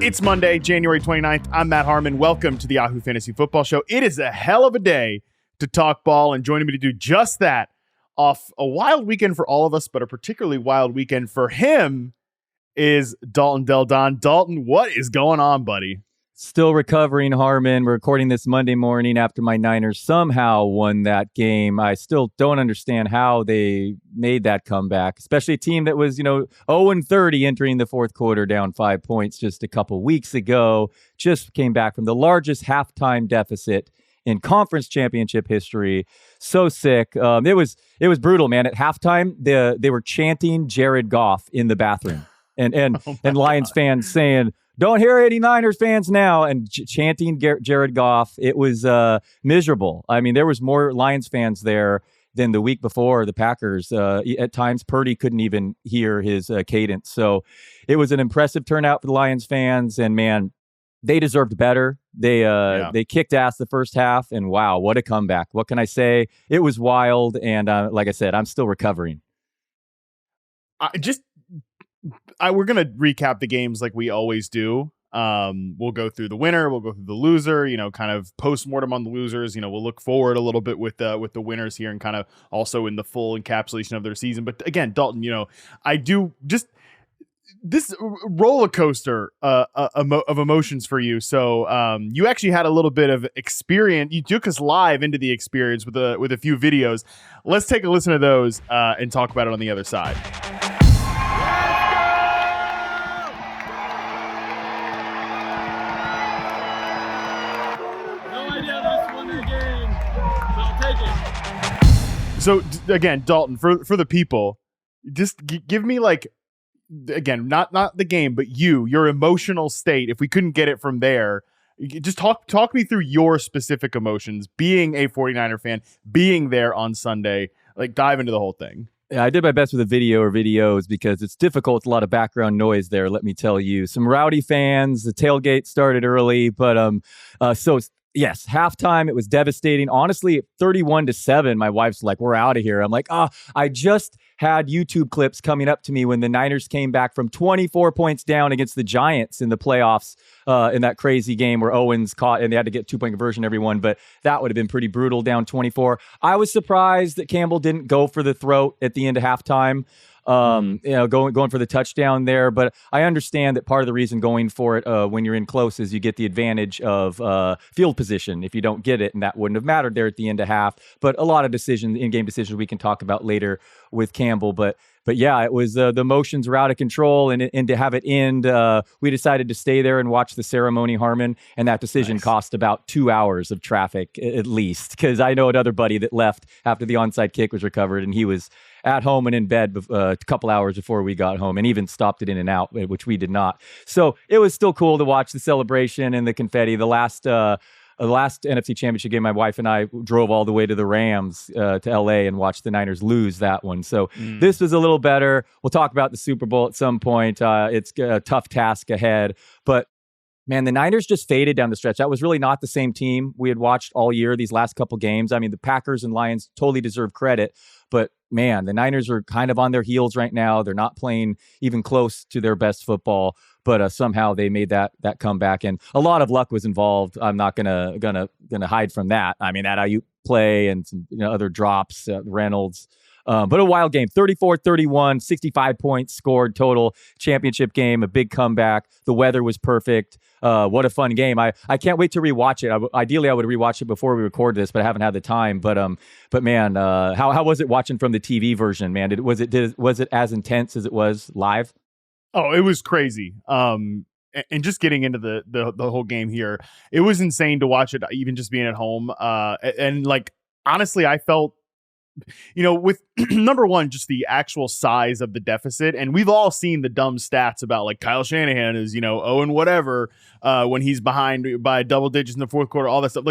It's Monday, January 29th. I'm Matt Harmon. Welcome to the Yahoo Fantasy Football Show. It is a hell of a day to talk ball, and joining me to do just that off a wild weekend for all of us, but a particularly wild weekend for him is Dalton Del Don. Dalton, what is going on, buddy? Still recovering, Harmon. We're recording this Monday morning after my Niners somehow won that game. I still don't understand how they made that comeback, especially a team that was, 0-30 entering the fourth quarter, down 5 points just a couple weeks ago. Just came back from the largest halftime deficit in conference championship history. So sick. It was brutal, man. At halftime, they were chanting Jared Goff in the bathroom, and Lions fans saying, "Don't hear 89ers fans now," and chanting Jared Goff. It was miserable. I mean, there was more Lions fans there than the week before the Packers. At times, Purdy couldn't even hear his cadence. So it was an impressive turnout for the Lions fans, and man, they deserved better. They kicked ass the first half, and wow, what a comeback. What can I say? It was wild, and like I said, I'm still recovering. We're going to recap the games like we always do. We'll go through the winner. We'll go through the loser, kind of post-mortem on the losers. We'll look forward a little bit with the winners here and kind of also in the full encapsulation of their season. But again, Dalton, I do just this roller coaster of emotions for you. So you actually had a little bit of experience. You took us live into the experience with a few videos. Let's take a listen to those and talk about it on the other side. So again, Dalton, for the people, just give me again, not the game, but your emotional state. If we couldn't get it from there, just talk me through your specific emotions, being a 49er fan, being there on Sunday, dive into the whole thing. Yeah, I did my best with a video or videos because it's difficult. A lot of background noise there, let me tell you. Some rowdy fans, the tailgate started early, but yes, halftime, it was devastating. Honestly, 31-7, my wife's like, "We're out of here." I'm like, I just had YouTube clips coming up to me when the Niners came back from 24 points down against the Giants in the playoffs in that crazy game where Owens caught and they had to get 2-point conversion, everyone. But that would have been pretty brutal, down 24. I was surprised that Campbell didn't go for the throat at the end of halftime. Going for the touchdown there. But I understand that part of the reason going for it when you're in close is you get the advantage of field position if you don't get it, and that wouldn't have mattered there at the end of half. But a lot of in-game decisions we can talk about later with Campbell. But yeah, it was the emotions were out of control, and to have it end, we decided to stay there and watch the ceremony, Harmon, and that decision cost about 2 hours of traffic at least, because I know another buddy that left after the onside kick was recovered, and he was at home and in bed a couple hours before we got home, and even stopped it in and out, which we did not. So it was still cool to watch the celebration and the confetti. The last NFC Championship game, my wife and I drove all the way to the Rams to LA and watched the Niners lose that one. So this was a little better. We'll talk about the Super Bowl at some point. It's a tough task ahead, but man, the Niners just faded down the stretch. That was really not the same team we had watched all year, these last couple games. I mean, the Packers and Lions totally deserve credit, but man, the Niners are kind of on their heels right now. They're not playing even close to their best football, but somehow they made that comeback, and a lot of luck was involved. I'm not gonna hide from that. I mean, that Ayuk play and some other drops, Reynolds. But a wild game, 34-31, 65 points scored total, championship game, a big comeback. The weather was perfect. What a fun game. I can't wait to rewatch it. Ideally, I would rewatch it before we record this, but I haven't had the time. But man, how was it watching from the TV version, man? Was it as intense as it was live? Oh, it was crazy. And just getting into the whole game here, it was insane to watch it, even just being at home. And honestly, I felt, with number one, just the actual size of the deficit. And we've all seen the dumb stats about Kyle Shanahan is, 0 and whatever when he's behind by double digits in the fourth quarter, all that stuff.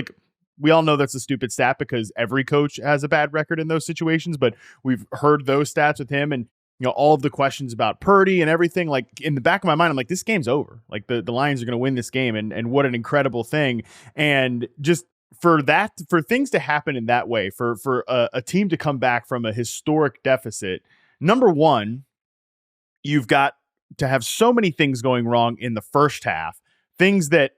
We all know that's a stupid stat because every coach has a bad record in those situations, but we've heard those stats with him. And all of the questions about Purdy and everything, in the back of my mind, I'm like, this game's over. The Lions are going to win this game. And what an incredible thing. And just for things to happen in that way, for a team to come back from a historic deficit, number one, you've got to have so many things going wrong in the first half, things that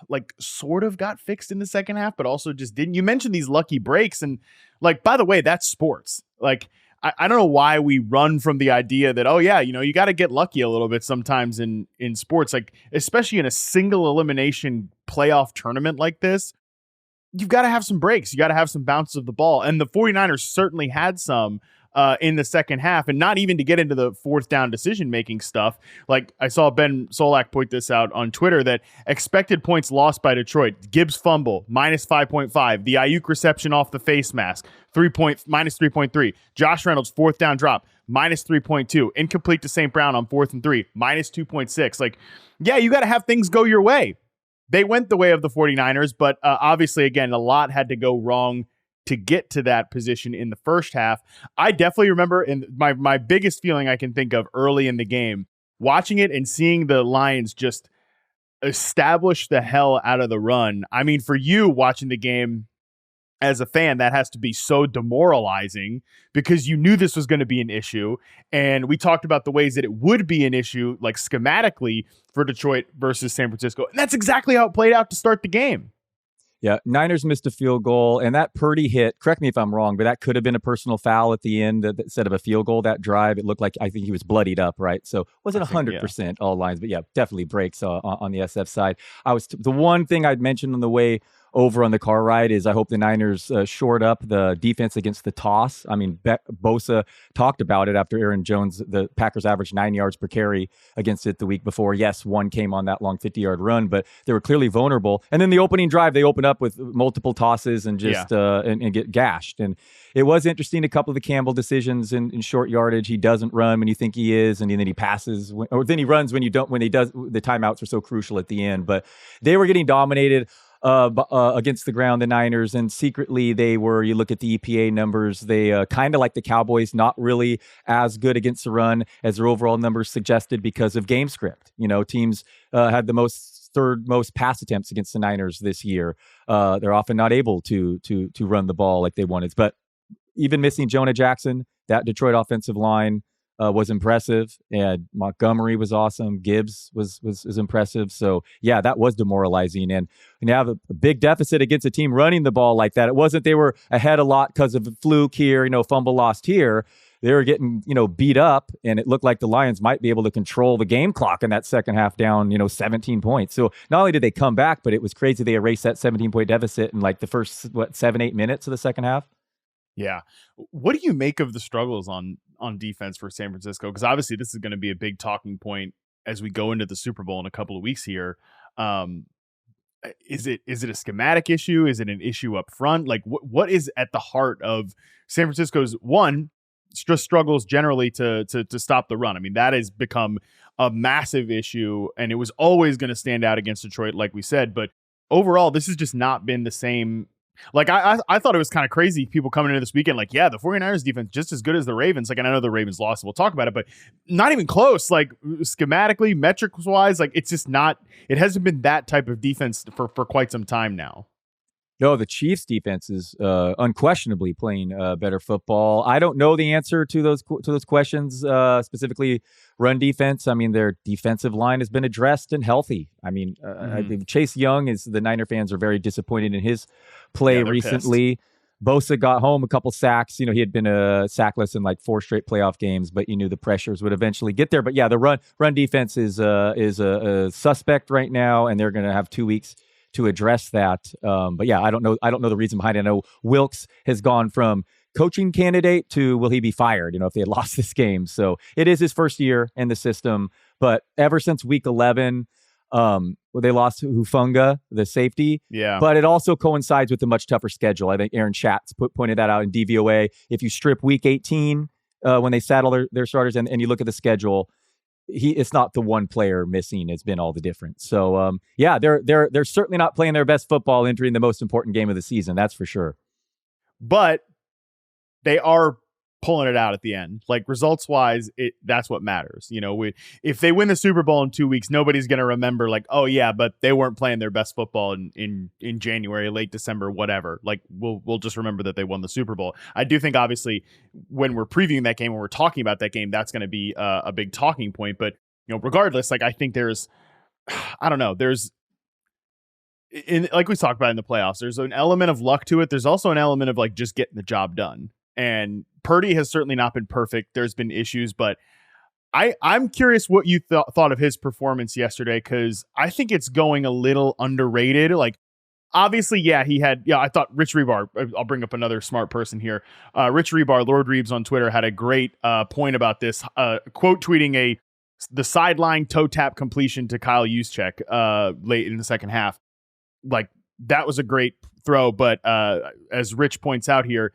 like sort of got fixed in the second half, but also just didn't. You mentioned these lucky breaks, and like, by the way, that's sports. Like, I don't know why we run from the idea that, oh yeah, you got to get lucky a little bit sometimes in sports, like especially in a single elimination playoff tournament like this. You've got to have some breaks. You got to have some bounces of the ball. And the 49ers certainly had some in the second half, and not even to get into the fourth down decision-making stuff. Like, I saw Ben Solak point this out on Twitter, that expected points lost by Detroit: Gibbs fumble, minus 5.5. The Ayuk reception off the face mask, minus 3.3. Josh Reynolds, fourth down drop, minus 3.2. Incomplete to St. Brown on 4th and 3, minus 2.6. Like, yeah, you got to have things go your way. They went the way of the 49ers, but obviously, again, a lot had to go wrong to get to that position in the first half. I definitely remember, and my biggest feeling I can think of early in the game, watching it and seeing the Lions just establish the hell out of the run. I mean, for you watching the game as a fan, that has to be so demoralizing, because you knew this was going to be an issue. And we talked about the ways that it would be an issue, like schematically, for Detroit versus San Francisco. And that's exactly how it played out to start the game. Yeah, Niners missed a field goal, and that Purdy hit, correct me if I'm wrong, but that could have been a personal foul at the end instead of a field goal. That drive, it looked like, I think he was bloodied up, right? So wasn't 100% all lines, but yeah, definitely breaks on the SF side. The one thing I'd mentioned on the way over on the car ride is I hope the Niners shored up the defense against the toss. I mean, Bosa talked about it after Aaron Jones. The Packers averaged 9 yards per carry against it the week before. Yes, one came on that long 50-yard run, but they were clearly vulnerable. And then the opening drive, they open up with multiple tosses and just and get gashed. And it was interesting, a couple of the Campbell decisions in short yardage. He doesn't run when you think he is, and then he passes, or then he runs when you don't. When he does, the timeouts are so crucial at the end. But they were getting dominated against the ground, the Niners, and secretly they were, you look at the EPA numbers, they kind of like the Cowboys, not really as good against the run as their overall numbers suggested because of game script. Teams had the third most pass attempts against the Niners this year. They're often not able to run the ball like they wanted. But even missing Jonah Jackson, that Detroit offensive line was impressive, and Montgomery was awesome. Gibbs was impressive. So yeah, that was demoralizing. And when you have a big deficit against a team running the ball like that, it wasn't they were ahead a lot because of a fluke here, fumble lost here. They were getting, beat up, and it looked like the Lions might be able to control the game clock in that second half down, 17 points. So not only did they come back, but it was crazy. They erased that 17-point deficit in like the first, 7-8 minutes of the second half. Yeah. What do you make of the struggles on defense for San Francisco? Because obviously this is going to be a big talking point as we go into the Super Bowl in a couple of weeks here. Is it a schematic issue? Is it an issue up front? Like what is at the heart of San Francisco's just struggles generally to stop the run? I mean, that has become a massive issue, and it was always going to stand out against Detroit, like we said. But overall, this has just not been the same. Like, I thought it was kind of crazy, people coming into this weekend, like, yeah, the 49ers defense just as good as the Ravens. Like, and I know the Ravens lost, so we'll talk about it, but not even close. Like, schematically, metrics-wise, like, it's just not, it hasn't been that type of defense for quite some time now. No, the Chiefs defense is unquestionably playing better football. I don't know the answer to those questions, specifically run defense. I mean, their defensive line has been addressed and healthy. I mean, I think Chase Young the Niner fans are very disappointed in his play recently. Pissed. Bosa got home a couple sacks. He had been sackless in like 4 straight playoff games, but you knew the pressures would eventually get there. But yeah, the run defense is a suspect right now, and they're going to have 2 weeks to address that. But yeah, I don't know the reason behind it. I know Wilkes has gone from coaching candidate to will he be fired, if they had lost this game. So it is his first year in the system. But ever since week 11, they lost Hufanga, the safety. Yeah. But it also coincides with a much tougher schedule. I think Aaron Schatz pointed that out in DVOA. If you strip week 18, when they saddle their starters and you look at the schedule, it's not the one player missing. It's been all the difference. So yeah, they're certainly not playing their best football entering the most important game of the season. That's for sure. But they are pulling it out at the end. Like, results wise, that's what matters. If they win the Super Bowl in 2 weeks, nobody's going to remember like, oh yeah, but they weren't playing their best football in January, late December, whatever. Like, we'll just remember that they won the Super Bowl. I do think obviously when we're previewing that game, when we're talking about that game, that's going to be a big talking point. But regardless, like I think there's, I don't know, like we talked about in the playoffs, there's an element of luck to it. There's also an element of like just getting the job done. And Purdy has certainly not been perfect. There's been issues, but I'm curious what you thought of his performance yesterday, because I think it's going a little underrated. Like, obviously, I thought Rich Rebar, I'll bring up another smart person here. Rich Rebar, Lord Reeves on Twitter, had a great point about this, quote tweeting the sideline toe tap completion to Kyle Juszczyk late in the second half. Like, that was a great throw, but as Rich points out here,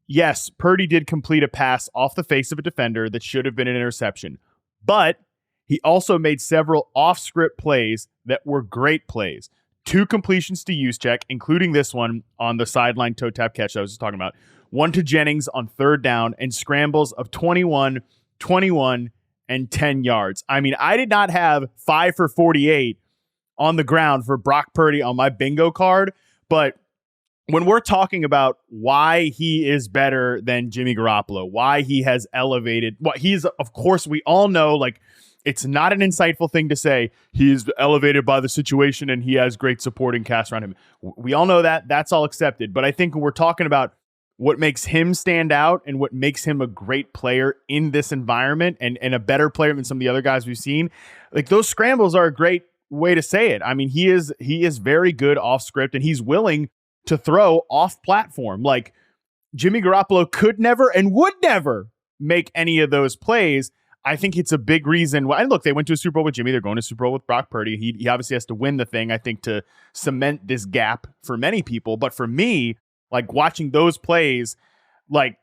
yes, Purdy did complete a pass off the face of a defender that should have been an interception, but he also made several off-script plays that were great plays. 2 completions to Juszczyk, including this one on the sideline toe tap catch I was just talking about. 1 to Jennings on 3rd down, and scrambles of 21, 21, and 10 yards. I mean, I did not have 5 for 48 on the ground for Brock Purdy on my bingo card, but when we're talking about why he is better than Jimmy Garoppolo, why he has elevated, of course, we all know, like, it's not an insightful thing to say. He's elevated by the situation and he has great supporting cast around him. We all know that. That's all accepted. But I think when we're talking about what makes him stand out and what makes him a great player in this environment and a better player than some of the other guys we've seen, like, those scrambles are a great way to say it. I mean, he is very good off script, and he's willing to throw off platform. Like, Jimmy Garoppolo could never and would never make any of those plays. I think it's a big reason why. And look, they went to a Super Bowl with Jimmy. They're going to Super Bowl with Brock Purdy. He obviously has to win the thing, I think, to cement this gap for many people. But for me, like, watching those plays, like,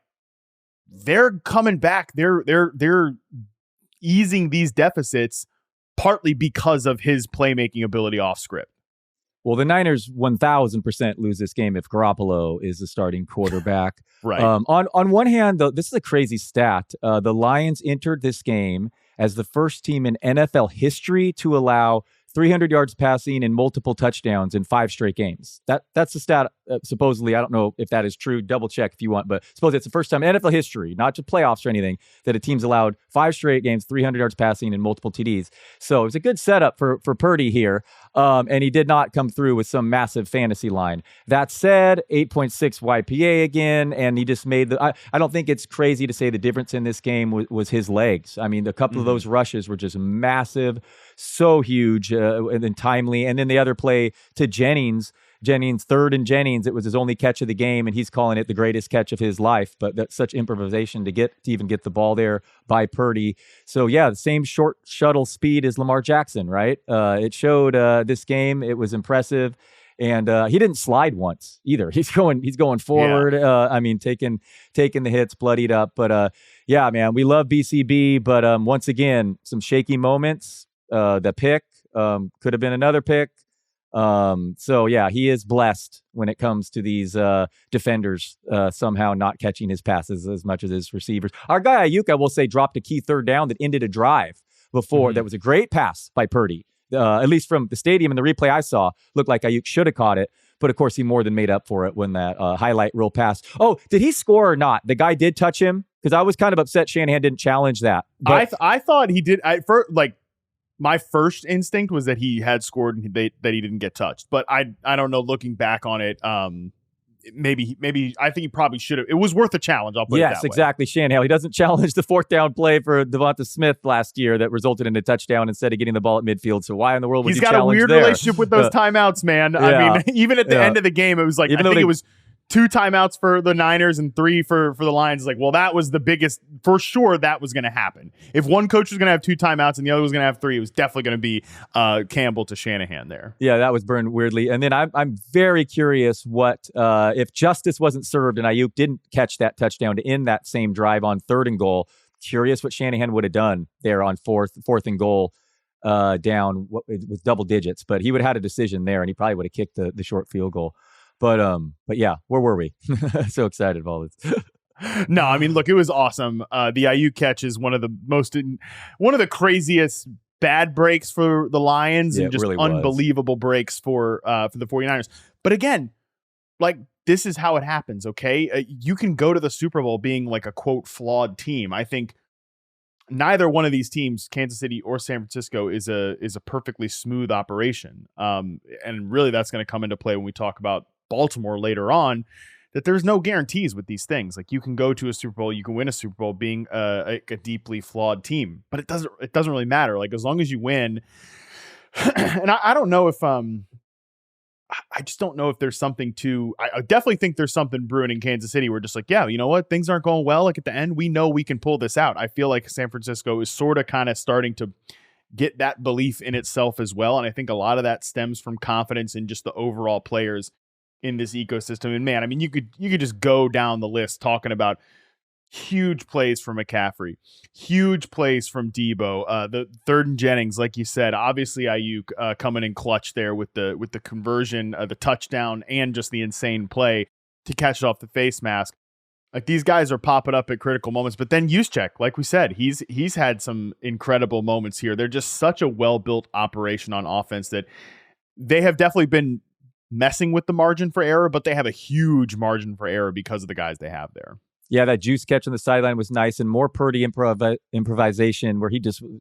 they're coming back. They're easing these deficits partly because of his playmaking ability off script. Well, the Niners 1,000% lose this game if Garoppolo is the starting quarterback. Right. On one hand, though, this is a crazy stat. The Lions entered this game as the first team in NFL history to allow 300 yards passing and multiple touchdowns in 5 straight games. That's the stat, supposedly. I don't know if that is true. Double check if you want, but suppose it's the first time in NFL history, not just playoffs or anything, that a team's allowed 5 straight games, 300 yards passing and multiple TDs. So it was a good setup for Purdy here, and he did not come through with some massive fantasy line. That said, 8.6 YPA again, and he just made I don't think it's crazy to say the difference in this game was his legs. I mean, a couple of those rushes were just massive, so huge, and then timely. And then the other play to Jennings, 3rd and Jennings, it was his only catch of the game, and he's calling it the greatest catch of his life. But that's such improvisation to even get the ball there by Purdy. So yeah, the same short shuttle speed as Lamar Jackson, right? It showed this game. It was impressive. And he didn't slide once either. He's going forward. Yeah. I mean, taking the hits, bloodied up. But yeah, man, we love BCB. But once again, some shaky moments. The pick could have been another pick. So yeah, he is blessed when it comes to these defenders somehow not catching his passes as much as his receivers. Our guy Ayuk, I will say, dropped a key 3rd down that ended a drive before. That was a great pass by Purdy. At least from the stadium and the replay I saw, looked like Ayuk should have caught it. But of course, he more than made up for it when that highlight reel pass. Oh, did he score or not? The guy did touch him, because I was kind of upset Shanahan didn't challenge that. But I thought he did. My first instinct was that he had scored and that he didn't get touched. But I don't know, looking back on it, maybe I think he probably should have. It was worth a challenge. I'll put it that way. Yes, exactly. Shanahan, he doesn't challenge the 4th down play for Devonta Smith last year that resulted in a touchdown instead of getting the ball at midfield. So why in the world would he challenge there? He's got a weird relationship with those timeouts, man. Yeah. I mean, even at the end of the game, it was like, I think it was 2 timeouts for the Niners and 3 for the Lions. Like, well, that was the biggest, for sure, that was going to happen. If one coach was going to have 2 timeouts and the other was going to have 3, it was definitely going to be Campbell to Shanahan there. Yeah, that was burned weirdly. And then I'm very curious what, if justice wasn't served and Ayuk didn't catch that touchdown to end that same drive on 3rd and goal, curious what Shanahan would have done there on fourth and goal down with double digits. But he would have had a decision there, and he probably would have kicked the short field goal. But yeah, where were we? So excited about all this. No, I mean, look, it was awesome. The Ayuk catch is one of the craziest bad breaks for the Lions, and just really unbelievable breaks for the 49ers. But again, like, this is how it happens. Okay. You can go to the Super Bowl being like a quote flawed team. I think neither one of these teams, Kansas City or San Francisco, is a perfectly smooth operation. And really that's going to come into play when we talk about Baltimore later on, that there's no guarantees with these things. Like, you can go to a Super Bowl, you can win a Super Bowl being a deeply flawed team, but it doesn't really matter. Like, as long as you win. And I don't know if I just don't know if there's something I definitely think there's something brewing in Kansas City. We're just like, yeah, you know what? Things aren't going well. Like, at the end, we know we can pull this out. I feel like San Francisco is sort of kind of starting to get that belief in itself as well. And I think a lot of that stems from confidence in just the overall players in this ecosystem. And man, I mean, you could just go down the list talking about huge plays from McCaffrey, huge plays from Debo, the third and Jennings, like you said, obviously Ayuk coming in clutch there with the conversion, the touchdown, and just the insane play to catch it off the face mask. Like, these guys are popping up at critical moments. But then Juszczyk, like we said, he's had some incredible moments here. They're just such a well-built operation on offense that they have definitely been messing with the margin for error, but they have a huge margin for error because of the guys they have there. Yeah, that juice catch on the sideline was nice, and more Purdy improvisation where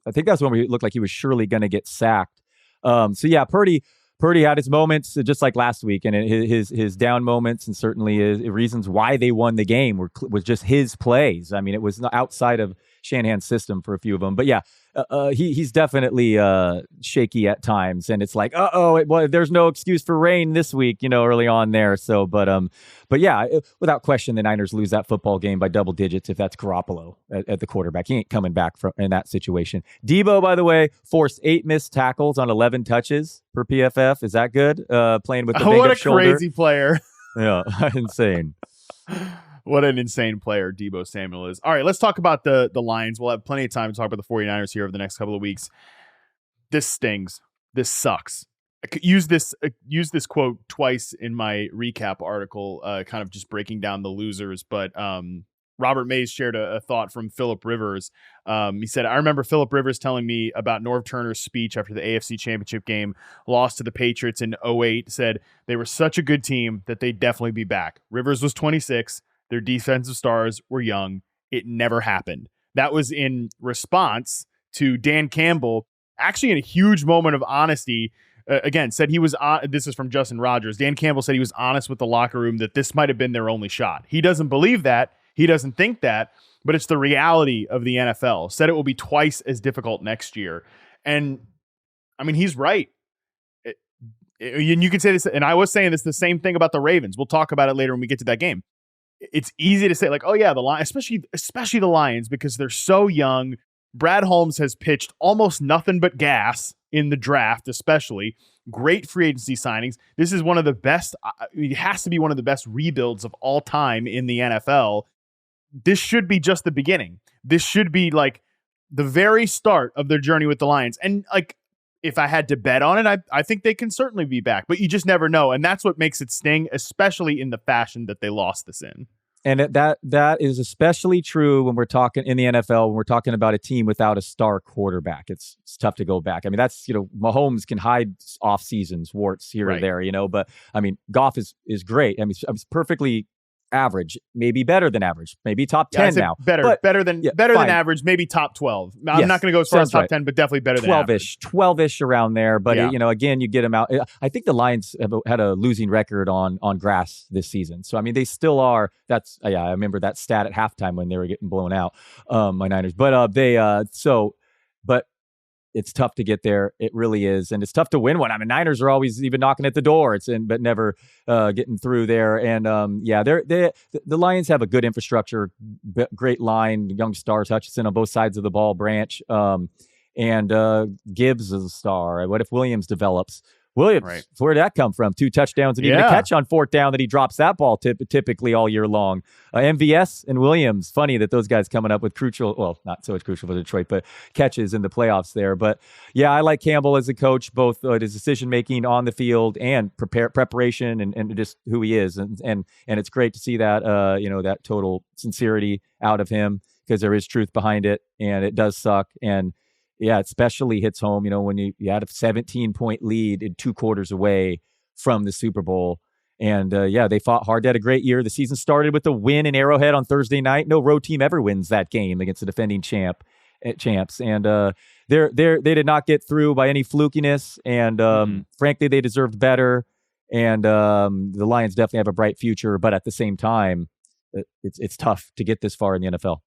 I think that's when we looked like he was surely going to get sacked. So yeah, Purdy had his moments just like last week, and his down moments, and certainly his reasons why they won the game was just his plays. I mean, it was outside of Shanahan's system for a few of them, but yeah, he's definitely shaky at times, and it's like, there's no excuse for rain this week, early on there. So, but yeah, without question, the Niners lose that football game by double digits if that's Garoppolo at the quarterback. He ain't coming back in that situation. Debo, by the way, forced 8 missed tackles on 11 touches per PFF. Is that good? Playing with the banged up shoulder. What a crazy player. Yeah, insane. What an insane player Debo Samuel is. All right, let's talk about the Lions. We'll have plenty of time to talk about the 49ers here over the next couple of weeks. This stings. This sucks. I could use this quote twice in my recap article, kind of just breaking down the losers. But Robert Mays shared a thought from Phillip Rivers. He said, I remember Phillip Rivers telling me about Norv Turner's speech after the AFC Championship game, lost to the Patriots in 2008, said they were such a good team that they'd definitely be back. Rivers was 26. Their defensive stars were young. It never happened. That was in response to Dan Campbell, actually in a huge moment of honesty. Again, said he was this is from Justin Rogers. Dan Campbell said he was honest with the locker room that this might have been their only shot. He doesn't believe that. He doesn't think that, but it's the reality of the NFL. Said it will be twice as difficult next year. And I mean, he's right. And you can say this, and I was saying this, the same thing about the Ravens. We'll talk about it later when we get to that game. It's easy to say, like, oh yeah, the Lions, especially the Lions, because they're so young. Brad Holmes has pitched almost nothing but gas in the draft, especially. Great free agency signings. This is one of the best, it has to be one of the best rebuilds of all time in the NFL. This should be just the beginning. This should be like the very start of their journey with the Lions. And like, if I had to bet on it, I think they can certainly be back, but you just never know. And that's what makes it sting, especially in the fashion that they lost this in. And that is especially true when we're talking in the NFL, when we're talking about a team without a star quarterback. It's tough to go back. I mean, that's, Mahomes can hide off seasons, warts here or there, but I mean, Goff is great. I mean, it's perfectly average, maybe better than average, maybe top 10 now. Better than average, maybe top 12. I'm not going to go as far as top 10, but definitely better than 12-ish around there. But, again, you get them out. I think the Lions have had a losing record on grass this season. So, I mean, they still are. I remember that stat at halftime when they were getting blown out, my Niners. But but it's tough to get there. It really is. And it's tough to win one. I mean, Niners are always even knocking at the door. But never getting through there. And the Lions have a good infrastructure, great line, young stars, Hutchinson on both sides of the ball, Branch, and Gibbs is a star. What if Williams develops? Williams, where did that come from? 2 touchdowns and even a catch on 4th down that he drops that ball typically all year long. MVS and Williams, funny that those guys coming up with crucial, well, not so much crucial for Detroit, but catches in the playoffs there. But yeah, I like Campbell as a coach, both his decision-making on the field and preparation and just who he is. And it's great to see that, that total sincerity out of him, because there is truth behind it and it does suck. And yeah, it especially hits home, when you had a 17-point lead in 2 quarters away from the Super Bowl. And they fought hard. They had a great year. The season started with a win in Arrowhead on Thursday night. No road team ever wins that game against the defending champ. champs, and they did not get through by any flukiness, and frankly, they deserved better. And the Lions definitely have a bright future, but at the same time, it's tough to get this far in the NFL.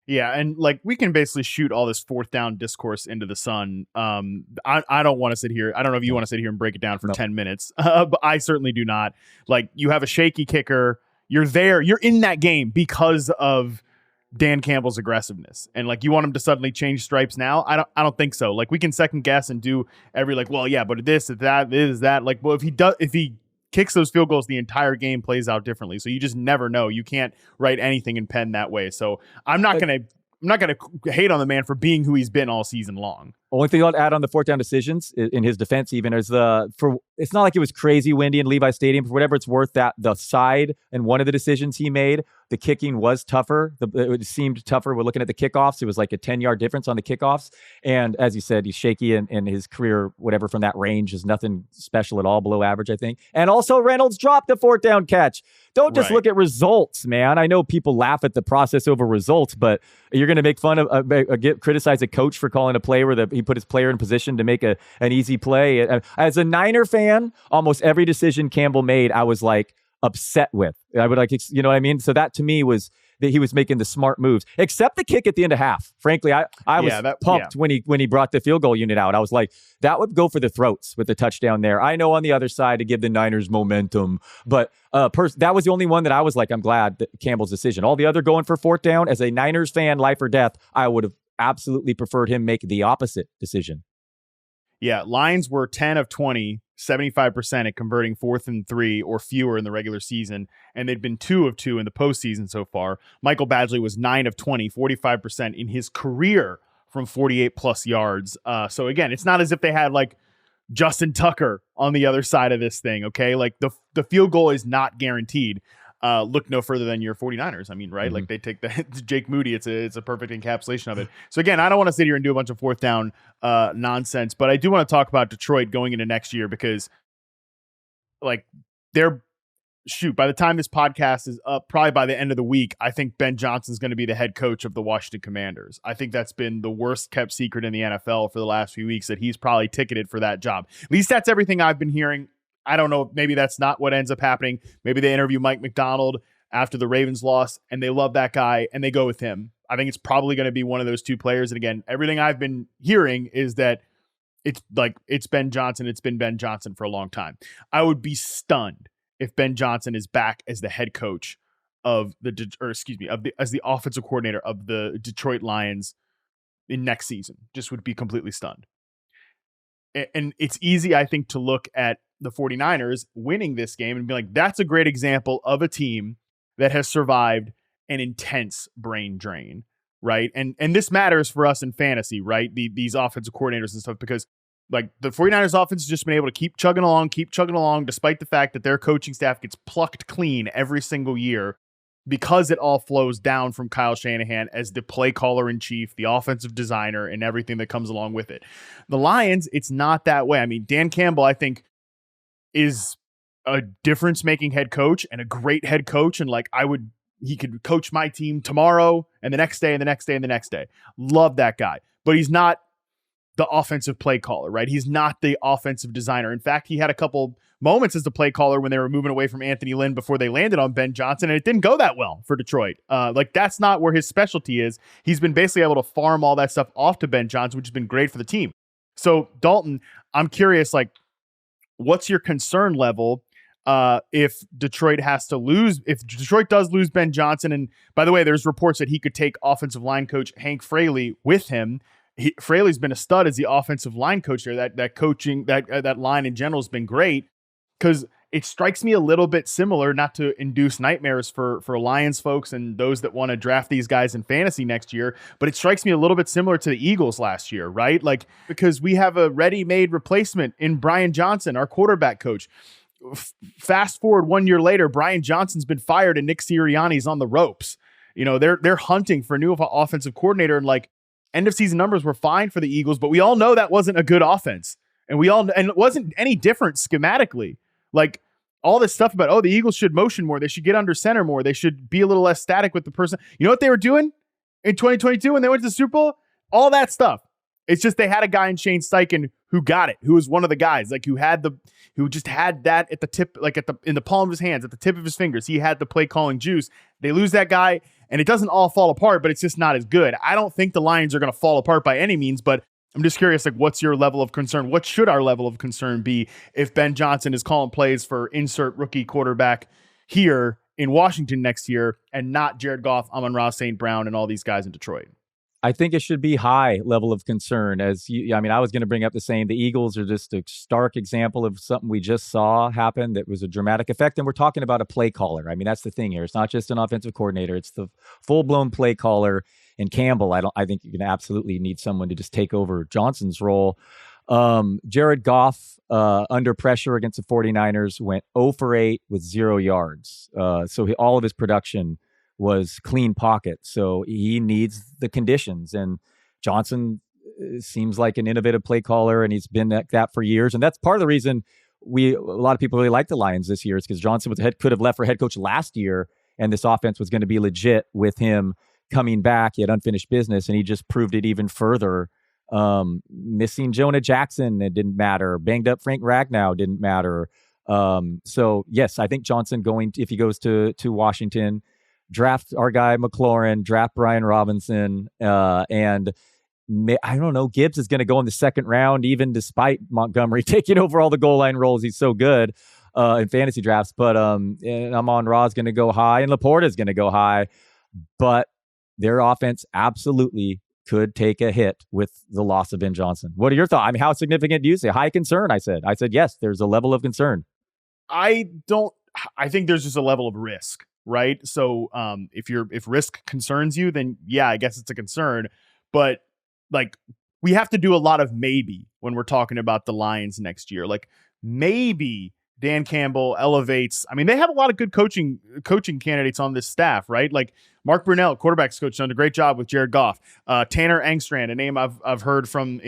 Yeah, and like we can basically shoot all this fourth down discourse into the sun. I don't want to sit here. I don't know if you want to sit here and break it down for 10 minutes, but I certainly do not. Like, you have a shaky kicker. You're there. You're in that game because of Dan Campbell's aggressiveness, and like you want him to suddenly change stripes now. I don't think so. Like, we can second guess and do every like, well, yeah, but this, that, is that. Like, well, if he kicks those field goals, the entire game plays out differently. So you just never know. You can't write anything in pen that way. So I'm not gonna hate on the man for being who he's been all season long. Only thing I'll add on the fourth down decisions in his defense, even is it's not like it was crazy windy in Levi Stadium. For whatever it's worth, that the side and one of the decisions he made, the kicking was tougher. It seemed tougher. We're looking at the kickoffs. It was like a 10-yard difference on the kickoffs. And as you said, he's shaky, and his career, whatever from that range, is nothing special at all, below average, I think. And also Reynolds dropped the fourth down catch. Don't just look at results, man. I know people laugh at the process over results, but you're going to make fun of, criticize a coach for calling a play where he put his player in position to make an easy play. As a Niner fan, almost every decision Campbell made, I was like upset with. I would you know what I mean? So that to me was that he was making the smart moves, except the kick at the end of half. Frankly, I was pumped when he brought the field goal unit out. I was like, that would go for the throats with the touchdown there. I know on the other side to give the Niners momentum, but that was the only one that I was like, I'm glad that Campbell's decision. All the other going for fourth down, as a Niners fan, life or death, I would have absolutely preferred him make the opposite decision. Yeah, Lions were 10 of 20, 75% at converting 4th and 3 or fewer in the regular season, and they'd been 2 of 2 in the postseason so far. Michael Badgley was 9 of 20, 45% in his career from 48 plus yards. So again, it's not as if they had like Justin Tucker on the other side of this thing, okay? Like the field goal is not guaranteed. Look no further than your 49ers. I mean, right? Mm-hmm. Like they take Jake Moody. It's a perfect encapsulation of it. So again, I don't want to sit here and do a bunch of fourth down nonsense, but I do want to talk about Detroit going into next year, because like by the time this podcast is up, probably by the end of the week, I think Ben Johnson's going to be the head coach of the Washington Commanders. I think that's been the worst kept secret in the NFL for the last few weeks, that he's probably ticketed for that job. At least that's everything I've been hearing. I don't know. Maybe that's not what ends up happening. Maybe they interview Mike McDonald after the Ravens loss and they love that guy and they go with him. I think it's probably going to be one of those two players. And again, everything I've been hearing is that it's Ben Johnson. It's been Ben Johnson for a long time. I would be stunned if Ben Johnson is back as the head coach as the offensive coordinator of the Detroit Lions in next season. Just would be completely stunned. And it's easy, I think, to look at the 49ers winning this game and be like, that's a great example of a team that has survived an intense brain drain, right? And this matters for us in fantasy, right? These offensive coordinators and stuff, because like the 49ers offense has just been able to keep chugging along, despite the fact that their coaching staff gets plucked clean every single year, because it all flows down from Kyle Shanahan as the play caller in chief, the offensive designer, and everything that comes along with it. The Lions, it's not that way. I mean, Dan Campbell, I think, is a difference-making head coach and a great head coach. And like, he could coach my team tomorrow and the next day and the next day and the next day. Love that guy. But he's not the offensive play caller, right? He's not the offensive designer. In fact, he had a couple moments as the play caller when they were moving away from Anthony Lynn before they landed on Ben Johnson, and it didn't go that well for Detroit. Like, that's not where his specialty is. He's been basically able to farm all that stuff off to Ben Johnson, which has been great for the team. So, Dalton, I'm curious, like, what's your concern level if Detroit does lose Ben Johnson? And by the way, there's reports that he could take offensive line coach Hank Fraley with him. Fraley's been a stud as the offensive line coach there. That coaching, that line in general has been great, because it strikes me a little bit similar, not to induce nightmares for Lions folks and those that want to draft these guys in fantasy next year, but it strikes me a little bit similar to the Eagles last year, right? Like, because we have a ready-made replacement in Brian Johnson, our quarterback coach. Fast forward 1 year later, Brian Johnson's been fired and Nick Sirianni's on the ropes. You know, they're hunting for a new offensive coordinator, and like, end of season numbers were fine for the Eagles, but we all know that wasn't a good offense. And it wasn't any different schematically. Like, all this stuff about, the Eagles should motion more. They should get under center more. They should be a little less static with the person. You know what they were doing in 2022 when they went to the Super Bowl? all that stuff. It's just they had a guy in Shane Steichen who got it, who was one of the guys, like who just had that at the tip, like in the palm of his hands, at the tip of his fingers. He had the play calling juice. They lose that guy, and it doesn't all fall apart, but it's just not as good. I don't think the Lions are going to fall apart by any means, but I'm just curious, like, what's your level of concern? What should our level of concern be if Ben Johnson is calling plays for insert rookie quarterback here in Washington next year and not Jared Goff, Amon-Ra St. Brown, and all these guys in Detroit? I think it should be high level of concern. I was going to bring up the saying the Eagles are just a stark example of something we just saw happen that was a dramatic effect. And we're talking about a play caller. I mean, that's the thing here. It's not just an offensive coordinator. It's the full-blown play caller. And Campbell, I think you're going to absolutely need someone to just take over Johnson's role. Jared Goff, under pressure against the 49ers, went 0 for 8 with 0 yards. So all of his production was clean pocket. So he needs the conditions. And Johnson seems like an innovative play caller, and he's been that for years. And that's part of the reason a lot of people really like the Lions this year, is because Johnson could have left for head coach last year, and this offense was going to be legit with him coming back. He had unfinished business, and he just proved it even further. Missing Jonah Jackson, it didn't matter. Banged up Frank Ragnow didn't matter. So yes, I think Johnson if he goes to Washington, draft our guy McLaurin, draft Brian Robinson, and I don't know, Gibbs is going to go in the second round, even despite Montgomery taking over all the goal line roles. He's so good in fantasy drafts. But Amon-Ra is going to go high, and Laporta is going to go high. But their offense absolutely could take a hit with the loss of Ben Johnson. What are your thoughts? I mean, how significant do you say? High concern, I said. Yes, there's a level of concern. I think there's just a level of risk, right? So if risk concerns you, then yeah, I guess it's a concern. But like, we have to do a lot of maybe when we're talking about the Lions next year. Like, maybe Dan Campbell elevates. I mean, they have a lot of good coaching candidates on this staff, right? Like Mark Brunell, quarterbacks coach, done a great job with Jared Goff. Tanner Engstrand, a name I've heard from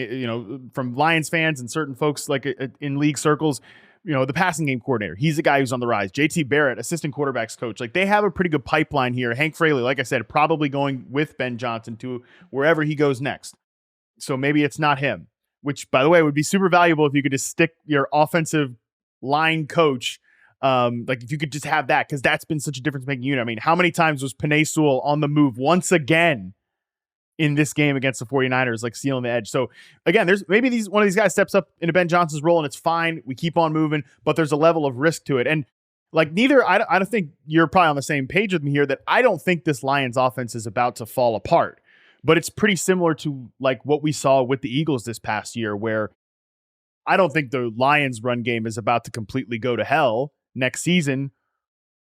Lions fans and certain folks like in league circles. The passing game coordinator. He's the guy who's on the rise. JT Barrett, assistant quarterbacks coach. Like, they have a pretty good pipeline here. Hank Fraley, like I said, probably going with Ben Johnson to wherever he goes next. So maybe it's not him, which, by the way, would be super valuable if you could just stick your offensive line coach. Like, if you could just have that, because that's been such a difference-making unit. I mean, how many times was Penei Sewell on the move once again in this game against the 49ers, like sealing the edge? So again, there's maybe one of these guys steps up into Ben Johnson's role and it's fine. We keep on moving, but there's a level of risk to it. And like, I don't think you're probably on the same page with me here, that I don't think this Lions offense is about to fall apart, but it's pretty similar to like what we saw with the Eagles this past year, where I don't think the Lions run game is about to completely go to hell next season,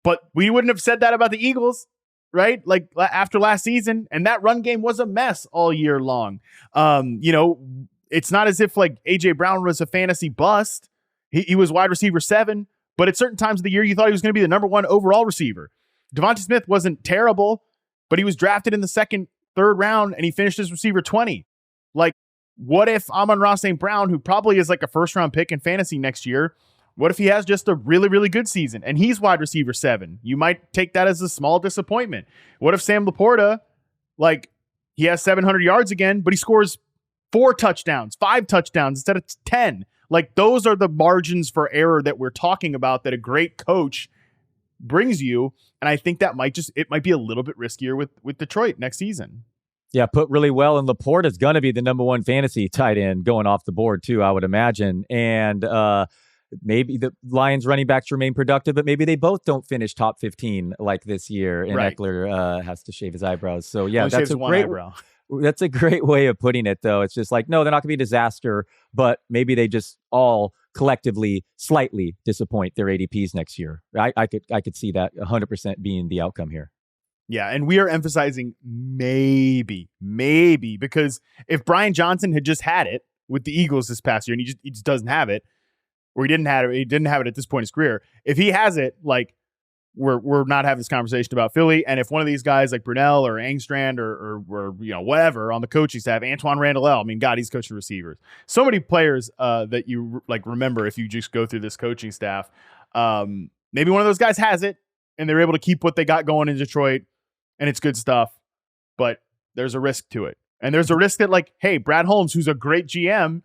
but we wouldn't have said that about the Eagles, right? Like after last season, and that run game was a mess all year long. It's not as if like AJ Brown was a fantasy bust. He was wide receiver 7, but at certain times of the year, you thought he was going to be the number 1 overall receiver. Devonta Smith wasn't terrible, but he was drafted in the second, third round, and he finished as receiver 20. Like, what if Amon-Ra St. Brown, who probably is like a first round pick in fantasy next year, what if he has just a really, really good season and he's wide receiver 7? You might take that as a small disappointment. What if Sam Laporta, like, he has 700 yards again, but he scores 4 touchdowns, 5 touchdowns instead of 10? Like, those are the margins for error that we're talking about that a great coach brings you. And I think that might be a little bit riskier with Detroit next season. Yeah, put really well. And Laporta is going to be the number 1 fantasy tight end going off the board too, I would imagine. And maybe the Lions running backs remain productive, but maybe they both don't finish top 15 like this year. And right. Eckler has to shave his eyebrows. So yeah, that's a great way of putting it, though. It's just like, no, they're not going to be a disaster, but maybe they just all collectively slightly disappoint their ADPs next year. I could see that 100% being the outcome here. Yeah, and we are emphasizing maybe, because if Brian Johnson had just had it with the Eagles this past year, and he just doesn't have it, or he didn't have it at this point in his career. If he has it, like, we're not having this conversation about Philly. And if one of these guys like Brunell or Engstrand or whatever on the coaching staff, Antoine Randall, I mean, God, he's coaching receivers. So many players that you like remember if you just go through this coaching staff. Maybe one of those guys has it and they're able to keep what they got going in Detroit, and it's good stuff, but there's a risk to it. And there's a risk that, like, hey, Brad Holmes, who's a great GM,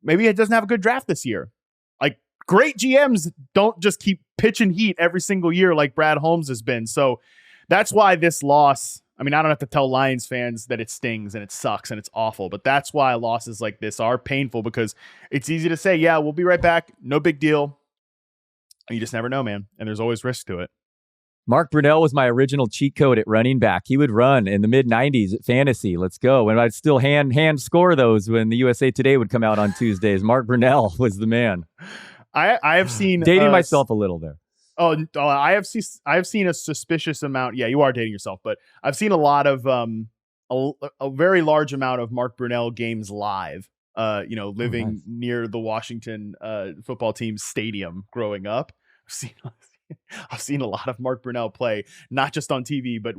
maybe it doesn't have a good draft this year. Like, great GMs don't just keep pitching heat every single year like Brad Holmes has been. So that's why this loss, I mean, I don't have to tell Lions fans that it stings and it sucks and it's awful, but that's why losses like this are painful, because it's easy to say, yeah, we'll be right back. No big deal. You just never know, man. And there's always risk to it. Mark Brunell was my original cheat code at running back. He would run in the mid-90s at fantasy. Let's go. And I'd still hand score those when the USA Today would come out on Tuesdays. Mark Brunell was the man. I have seen dating myself a little there. Oh, I have seen a suspicious amount. Yeah, you are dating yourself, but I've seen a lot of a very large amount of Mark Brunell games live. Living near the Washington football team's stadium growing up. I've seen a lot of Mark Brunell play, not just on TV, but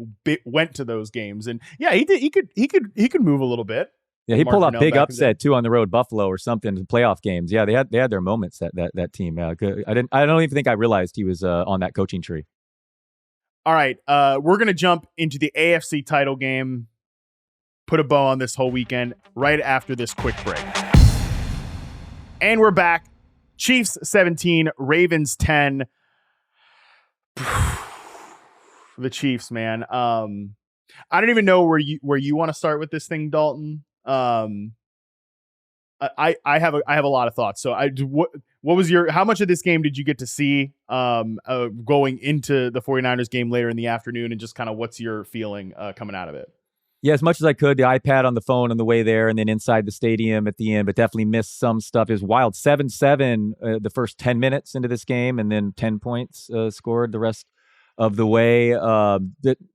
went to those games. And yeah, he did. He could move a little bit. Yeah, he pulled off big upset too on the road, Buffalo or something, in playoff games. Yeah, they had their moments that team. I don't even think I realized he was on that coaching tree. All right, we're gonna jump into the AFC title game. Put a bow on this whole weekend right after this quick break. And we're back. Chiefs 17, Ravens 10. The Chiefs, man. I don't even know where you want to start with this thing, Dalton. I have a lot of thoughts. So what was how much of this game did you get to see going into the 49ers game later in the afternoon, and just kind of what's your feeling coming out of it? Yeah, as much as I could. The iPad on the phone on the way there, and then inside the stadium at the end, but definitely missed some stuff. It was wild. 7-7 the first 10 minutes into this game, and then 10 points scored the rest of the way.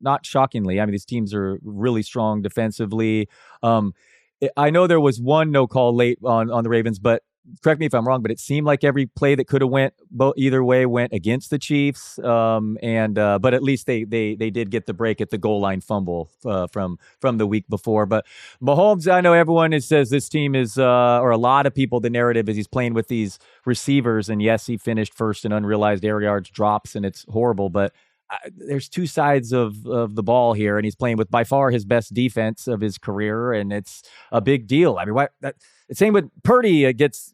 Not shockingly. I mean, these teams are really strong defensively. I know there was one no call late on the Ravens, but correct me if I'm wrong, but it seemed like every play that could have went either way went against the Chiefs. But at least they did get the break at the goal line fumble from the week before. But Mahomes, I know everyone says this team is, or a lot of people, the narrative is he's playing with these receivers. And yes, he finished first in unrealized air yards drops, and it's horrible. But there's two sides of the ball here, and he's playing with by far his best defense of his career, and it's a big deal. I mean, same with Purdy, gets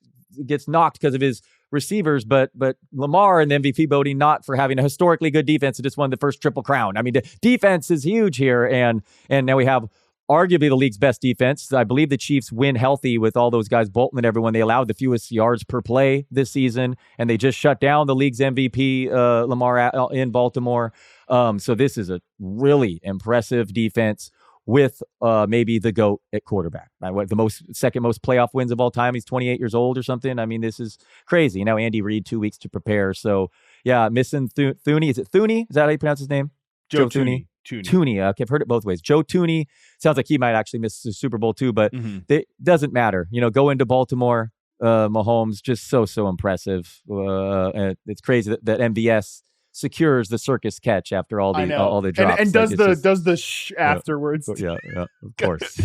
knocked because of his receivers, but Lamar in the MVP voting, not for having a historically good defense, just won the first Triple Crown. I mean, the defense is huge here, and now we have arguably the league's best defense. I believe the Chiefs win healthy with all those guys, Bolton and everyone. They allowed the fewest yards per play this season, and they just shut down the league's MVP, Lamar, in Baltimore. So this is a really impressive defense with maybe the GOAT at quarterback. The second most playoff wins of all time. He's 28 years old or something. I mean, this is crazy. Now Andy Reid, 2 weeks to prepare. So yeah, missing Thuney. Is it Thuney? Is that how you pronounce his name? Joe Thuney. Thuney. Okay, I've heard it both ways. Joe Thuney sounds like he might actually miss the Super Bowl too, but it doesn't matter. Go into Baltimore, Mahomes, just so impressive. And it's crazy that MVS secures the circus catch after all the drops. And does the afterwards. Yeah, of course.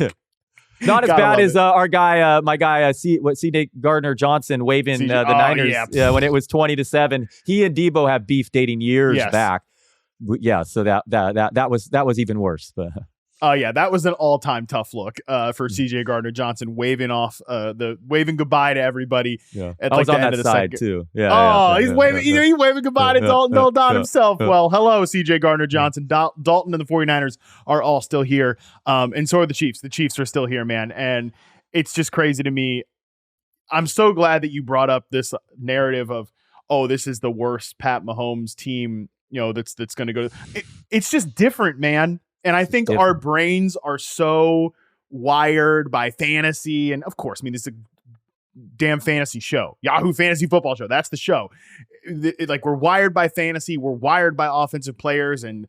Not as bad as our guy, my guy, C.J. Gardner-Johnson waving the Niners when it was 20-7. He and Debo have beef dating years back. Yeah, so that was even worse. But that was an all-time tough look for C.J. Gardner-Johnson waving goodbye to everybody. Yeah, I was on that side too. Yeah. He's waving goodbye to Dalton himself. Yeah. Well, hello, C.J. Gardner-Johnson. Dalton and the 49ers are all still here, and so are the Chiefs. The Chiefs are still here, man, and it's just crazy to me. I'm so glad that you brought up this narrative of, this is the worst Pat Mahomes team. That's going to go. It's just different, man. And I think our brains are so wired by fantasy. And of course, I mean, this is a damn fantasy show. Yahoo Fantasy Football Show. That's the show. We're wired by fantasy. We're wired by offensive players and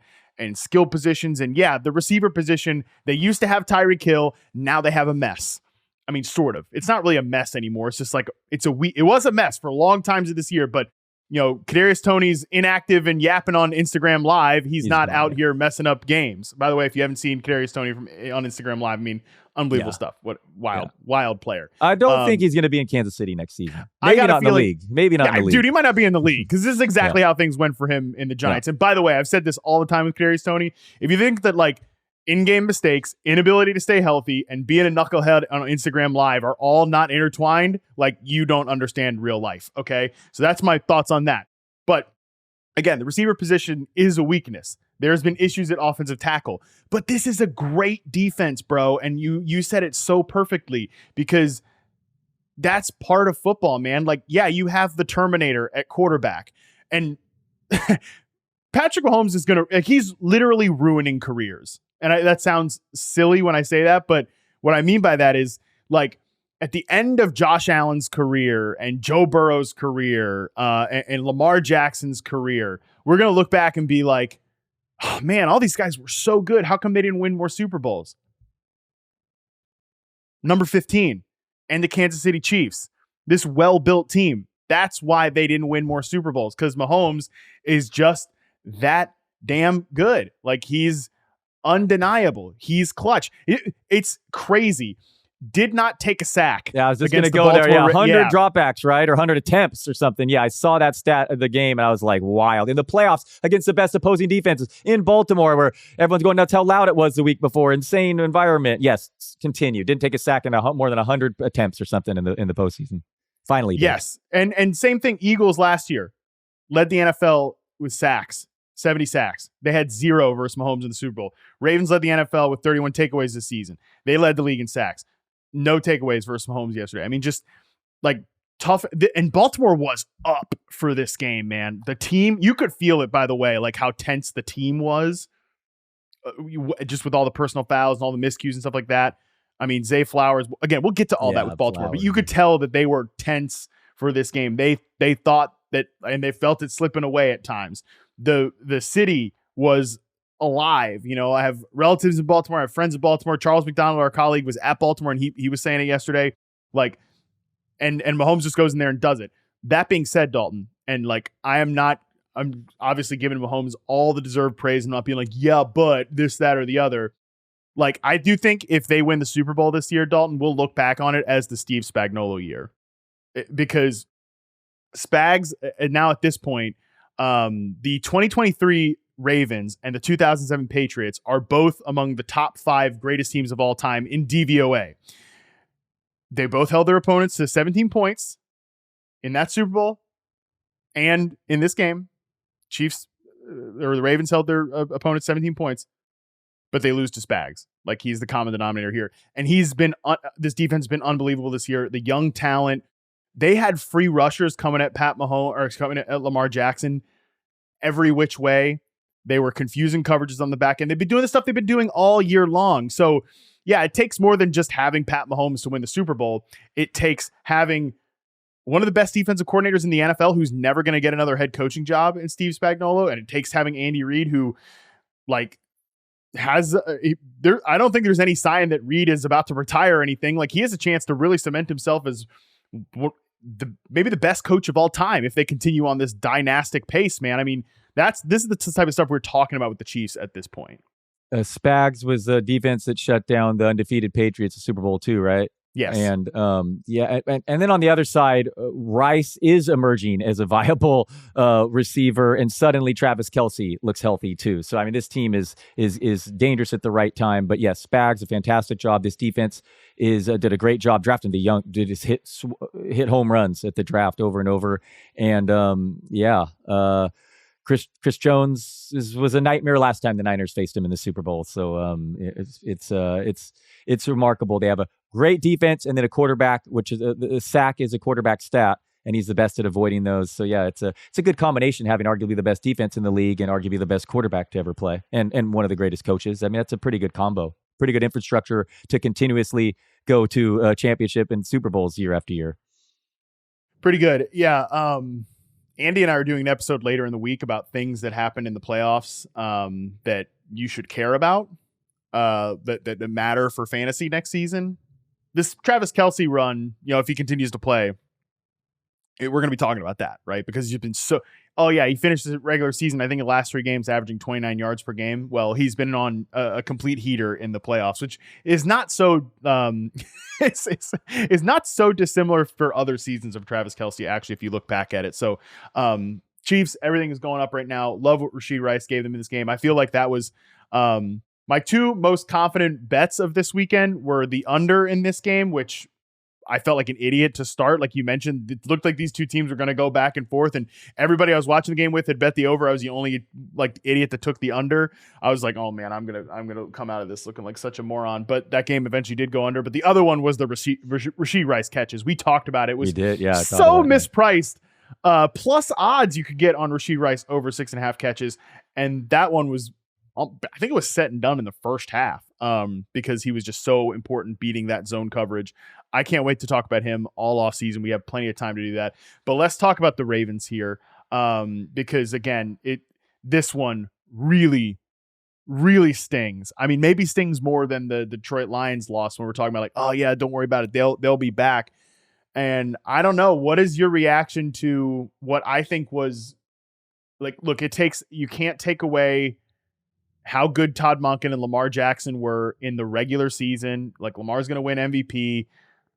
skill positions. And yeah, the receiver position, they used to have Tyreek Hill. Now they have a mess. I mean, sort of. It's not really a mess anymore. It's just like, it was a mess for long times of this year, but Kadarius Toney's inactive and yapping on Instagram Live. He's not out here messing up games. By the way, if you haven't seen Kadarius Toney on Instagram Live, I mean, unbelievable stuff. What wild player. I don't think he's going to be in Kansas City next season. Maybe not in the league. Maybe not in the league. Dude, he might not be in the league because this is exactly how things went for him in the Giants. And by the way, I've said this all the time with Kadarius Toney. If you think that in-game mistakes, inability to stay healthy, and being a knucklehead on Instagram Live are all not intertwined, like you don't understand real life, okay? So that's my thoughts on that. But again, the receiver position is a weakness. There's been issues at offensive tackle. But this is a great defense, bro, and you said it so perfectly, because that's part of football, man. Like, yeah, you have the Terminator at quarterback, and Patrick Mahomes is going to, like, he's literally ruining careers. And that sounds silly when I say that, but what I mean by that is, like, at the end of Josh Allen's career and Joe Burrow's career and Lamar Jackson's career, we're going to look back and be like, oh, man, all these guys were so good. How come they didn't win more Super Bowls? Number 15 and the Kansas City Chiefs, this well-built team. That's why they didn't win more Super Bowls, because Mahomes is just that damn good. Like, he's undeniable. He's clutch. It's crazy. Did not take a sack. Yeah, I was just going to go there. Yeah, 100 dropbacks, right? Or 100 attempts or something. Yeah, I saw that stat of the game, and I was like, wild. In the playoffs against the best opposing defenses in Baltimore, where everyone's going nuts how loud it was the week before. Insane environment. Yes, continue. Didn't take a sack in more than 100 attempts or something in the postseason. Finally did. Yes, and same thing. Eagles last year led the NFL with sacks. 70 sacks. They had 0 versus Mahomes in the Super Bowl. Ravens led the NFL with 31 takeaways this season. They led the league in sacks. No takeaways versus Mahomes yesterday. I mean, just like tough. And Baltimore was up for this game, man. The team, you could feel it, by the way, like how tense the team was, just with all the personal fouls and all the miscues and stuff like that. I mean, Zay Flowers, again, we'll get to all that with Baltimore, but you could tell that they were tense for this game. They thought that, and they felt it slipping away at times. The city was alive. You know, I have relatives in Baltimore. I have friends in Baltimore. Charles McDonald, our colleague, was at Baltimore, and he was saying it yesterday. Like, and Mahomes just goes in there and does it. That being said, Dalton, and like, I'm obviously giving Mahomes all the deserved praise and not being like, yeah, but this, that, or the other. Like, I do think if they win the Super Bowl this year, Dalton, we'll look back on it as the Steve Spagnuolo year, because Spags, and now at this point, the 2023 Ravens and the 2007 Patriots are both among the top 5 greatest teams of all time in DVOA. They both held their opponents to 17 points in that Super Bowl, and in this game, Chiefs or the Ravens held their opponents 17 points, but they lose to Spags. Like, he's the common denominator here, and he's been this defense has been unbelievable this year. The young talent. They had free rushers coming at Pat Mahomes, or coming at Lamar Jackson every which way. They were confusing coverages on the back end. They've been doing the stuff they've been doing all year long. So, yeah, it takes more than just having Pat Mahomes to win the Super Bowl. It takes having one of the best defensive coordinators in the NFL who's never going to get another head coaching job in Steve Spagnuolo. And it takes having Andy Reid, who, like, has I don't think there's any sign that Reid is about to retire or anything. Like, he has a chance to really cement himself as maybe the best coach of all time if they continue on this dynastic pace, man. I mean, this is the type of stuff we're talking about with the Chiefs at this point. Spags was the defense that shut down the undefeated Patriots at Super Bowl II, right? Yes. And and then on the other side, Rice is emerging as a viable receiver, and suddenly Travis Kelce looks healthy too. So I mean, this team is dangerous at the right time. But yes, Spags, a fantastic job. This defense did a great job drafting the young. Did just hit home runs at the draft over and over. And Chris Jones was a nightmare last time the Niners faced him in the Super Bowl. So it's remarkable. They have a great defense, and then a quarterback, which is the sack is a quarterback stat, and he's the best at avoiding those. So yeah, it's a good combination, having arguably the best defense in the league and arguably the best quarterback to ever play, and one of the greatest coaches. I mean, that's a pretty good combo, pretty good infrastructure to continuously go to a championship and Super Bowls year after year. Pretty good, yeah. Andy and I are doing an episode later in the week about things that happened in the playoffs that you should care about, that matter for fantasy next season. This Travis Kelce run, you know, if he continues to play, we're going to be talking about that, right? Because he's been he finished his regular season, I think, in the last 3 games, averaging 29 yards per game. Well, he's been on a complete heater in the playoffs, which is not so it's not so dissimilar for other seasons of Travis Kelce, actually, if you look back at it. So Chiefs, everything is going up right now. Love what Rashee Rice gave them in this game. I feel like that was My two most confident bets of this weekend were the under in this game, which I felt like an idiot to start. Like you mentioned, it looked like these two teams were going to go back and forth, and everybody I was watching the game with had bet the over. I was the only like idiot that took the under. I was like, oh man, I'm gonna come out of this looking like such a moron. But that game eventually did go under. But the other one was the Rashid Rice catches. We talked about it. It was so mispriced. Plus odds you could get on Rashid Rice over 6.5 catches, and that one was, I think it was set and done in the first half, because he was just so important beating that zone coverage. I can't wait to talk about him all off season. We have plenty of time to do that. But let's talk about the Ravens here, because again, this one really, really stings. I mean, maybe stings more than the Detroit Lions loss when we're talking about like, oh yeah, don't worry about it. They'll be back. And I don't know, what is your reaction to what I think was like, look, you can't take away how good Todd Monken and Lamar Jackson were in the regular season. Like, Lamar's going to win MVP.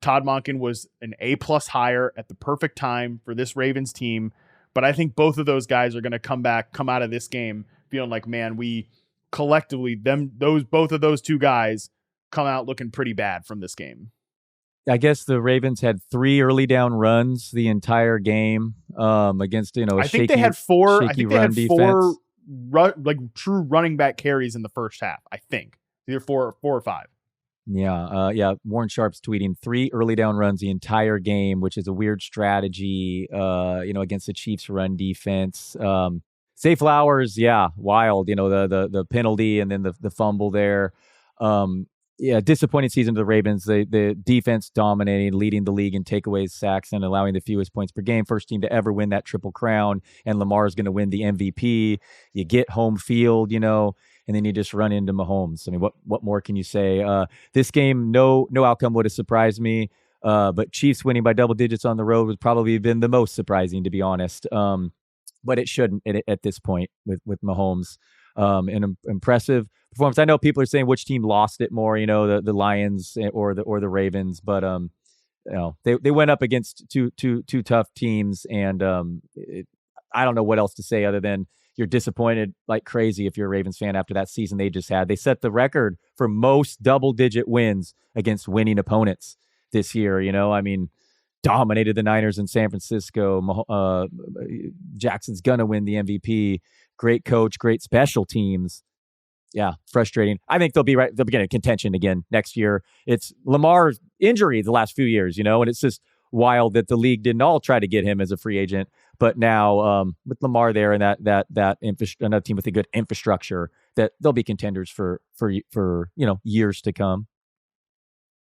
Todd Monken was an A+ hire at the perfect time for this Ravens team. But I think both of those guys are going to come out of this game feeling like, man, we collectively, both of those two guys come out looking pretty bad from this game. I guess the Ravens had 3 early down runs the entire game against, I think they had 4. I think they had 4 true running back carries in the first half. I think either 4 or 5. Yeah. Warren Sharp's tweeting 3 early down runs the entire game, which is a weird strategy, against the Chiefs run defense. Zay Flowers, wild, the penalty and then the fumble there. Disappointing season to the Ravens. The defense dominating, leading the league in takeaways, sacks, and allowing the fewest points per game. First team to ever win that Triple Crown, and Lamar is going to win the MVP. You get home field, and then you just run into Mahomes. I mean, what more can you say? This game, no outcome would have surprised me, but Chiefs winning by double digits on the road would probably have been the most surprising, to be honest. But it shouldn't at this point with Mahomes. An impressive performance. I know people are saying which team lost it more, the Lions or the Ravens, but they went up against two tough teams, and I don't know what else to say other than you're disappointed like crazy if you're a Ravens fan after that season they just had. They set the record for most double-digit wins against winning opponents this year. I mean, dominated the Niners in San Francisco. Jackson's gonna win the MVP. Great coach, great special teams. Yeah, frustrating. I think they'll be in contention again next year. It's Lamar's injury the last few years, and it's just wild that the league didn't all try to get him as a free agent. But now with Lamar there and that another team with a good infrastructure, that they'll be contenders for years to come.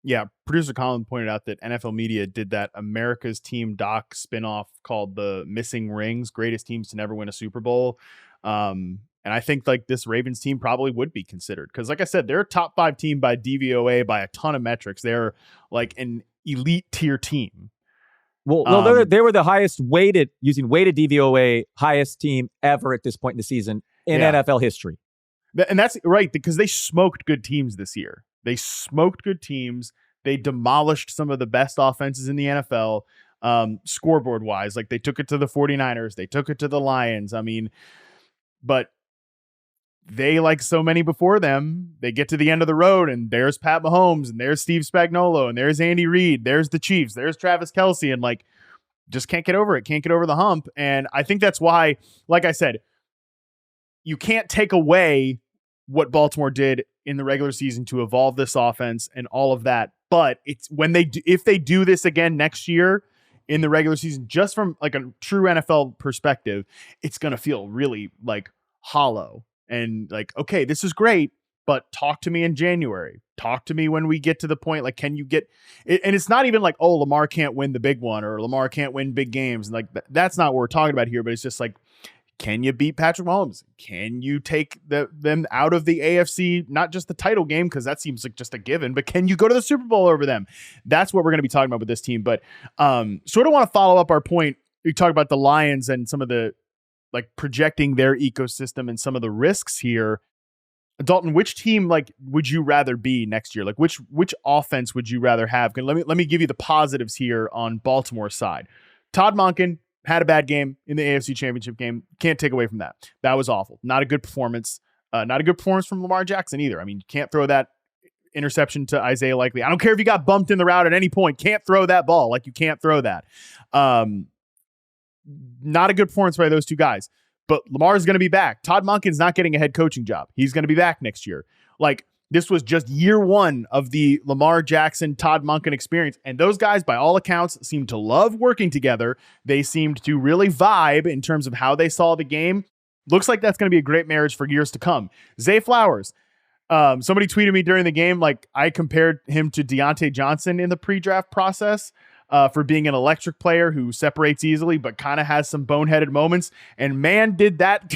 Yeah, producer Colin pointed out that NFL Media did that America's Team doc spinoff called The Missing Rings, Greatest Teams to Never Win a Super Bowl. And I think like this Ravens team probably would be considered because, like I said, they're a top 5 team by DVOA by a ton of metrics. They're like an elite tier team. Well, they were the highest weighted DVOA highest team ever at this point in the season in NFL history. And that's right, because they smoked good teams this year. They smoked good teams. They demolished some of the best offenses in the NFL, scoreboard wise. Like they took it to the 49ers. They took it to the Lions. I mean, but they, like so many before them, they get to the end of the road and there's Pat Mahomes and there's Steve Spagnuolo and there's Andy Reid. There's the Chiefs. There's Travis Kelce, and like just can't get over it. Can't get over the hump. And I think that's why, like I said, you can't take away what Baltimore did in the regular season to evolve this offense and all of that. But it's when if they do this again next year in the regular season, just from like a true NFL perspective, it's going to feel really like hollow and like, okay, this is great, but talk to me in January. Talk to me when we get to the point, like, can you get it? And it's not even like, oh, Lamar can't win the big one or Lamar can't win big games. Like that's not what we're talking about here, but it's just like, can you beat Patrick Mahomes? Can you take them out of the AFC, not just the title game, because that seems like just a given, but can you go to the Super Bowl over them? That's what we're going to be talking about with this team. But sort of want to follow up our point. We talk about the Lions and some of the like projecting their ecosystem and some of the risks here. Dalton, which team like would you rather be next year? Like which offense would you rather have? Let me give you the positives here on Baltimore's side. Todd Monken had a bad game in the AFC Championship game. Can't take away from that. That was awful. Not a good performance. Not a good performance from Lamar Jackson either. I mean, you can't throw that interception to Isaiah Likely. I don't care if you got bumped in the route at any point. Can't throw that ball. Like, you can't throw that. Not a good performance by those two guys. But Lamar is going to be back. Todd Monken's not getting a head coaching job. He's going to be back next year. Like, this was just year one of the Lamar Jackson, Todd Monken experience. And those guys, by all accounts, seemed to love working together. They seemed to really vibe in terms of how they saw the game. Looks like that's going to be a great marriage for years to come. Zay Flowers. Somebody tweeted me during the game, like, I compared him to Deontay Johnson in the pre-draft process. For being an electric player who separates easily, but kind of has some boneheaded moments. And man, did that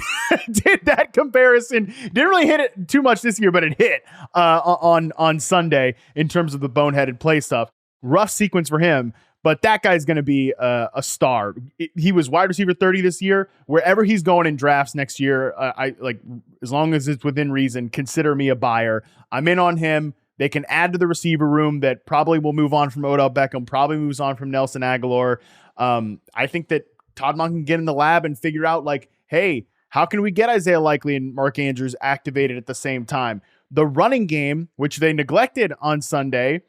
comparison. Didn't really hit it too much this year, but it hit on Sunday in terms of the boneheaded play stuff. Rough sequence for him, but that guy's going to be a star. He was wide receiver 30 this year. Wherever he's going in drafts next year, I like, as long as it's within reason, consider me a buyer. I'm in on him. They can add to the receiver room that probably will move on from Odell Beckham, probably moves on from Nelson Aguilar. I think that Todd Monken can get in the lab and figure out, like, hey, how can we get Isaiah Likely and Mark Andrews activated at the same time? The running game, which they neglected on Sunday,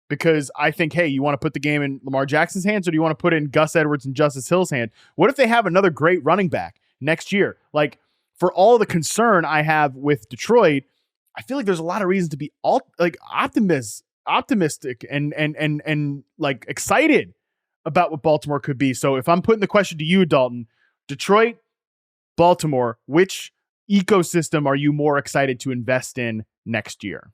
because I think, hey, you want to put the game in Lamar Jackson's hands, or do you want to put it in Gus Edwards and Justice Hill's hand? What if they have another great running back next year? Like, for all the concern I have with Detroit, I feel like there's a lot of reasons to be optimistic and like excited about what Baltimore could be. So if I'm putting the question to you, Dalton, Detroit, Baltimore, which ecosystem are you more excited to invest in next year?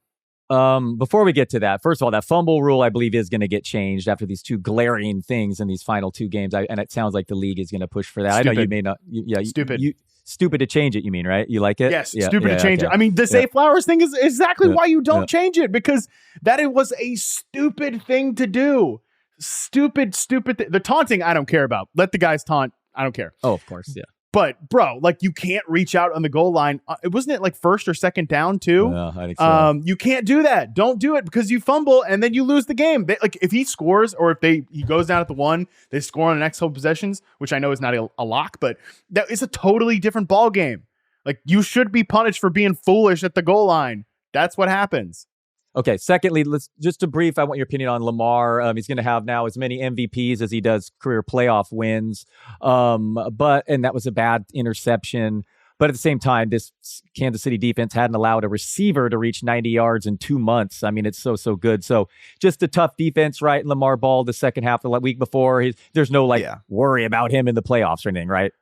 Before we get to that, first of all, that fumble rule, I believe, is going to get changed after these two glaring things in these final two games. And it sounds like the league is going to push for that. Stupid. I know you may not. Stupid. Stupid to change it, you mean, right? You like it? Yes, stupid to change it. I mean, the Zay Flowers thing is exactly why you don't change it, because that it was a stupid thing to do. Stupid. The taunting, I don't care about. Let the guys taunt. I don't care. Oh, of course, yeah. But, bro, like, you can't reach out on the goal line. Wasn't it like first or second down, too? I think so. You can't do that. Don't do it, because you fumble and then you lose the game. Like, if he scores, or if he goes down at the one, they score on the next couple possessions, which I know is not a lock, but that is a totally different ball game. Like, you should be punished for being foolish at the goal line. That's what happens. Okay, secondly, just a brief, I want your opinion on Lamar. He's going to have now as many MVPs as he does career playoff wins. And that was a bad interception. But at the same time, this Kansas City defense hadn't allowed a receiver to reach 90 yards in 2 months. I mean, it's so good. So just a tough defense, right? And Lamar balled the second half of the week before. There's no worry about him in the playoffs or anything, right?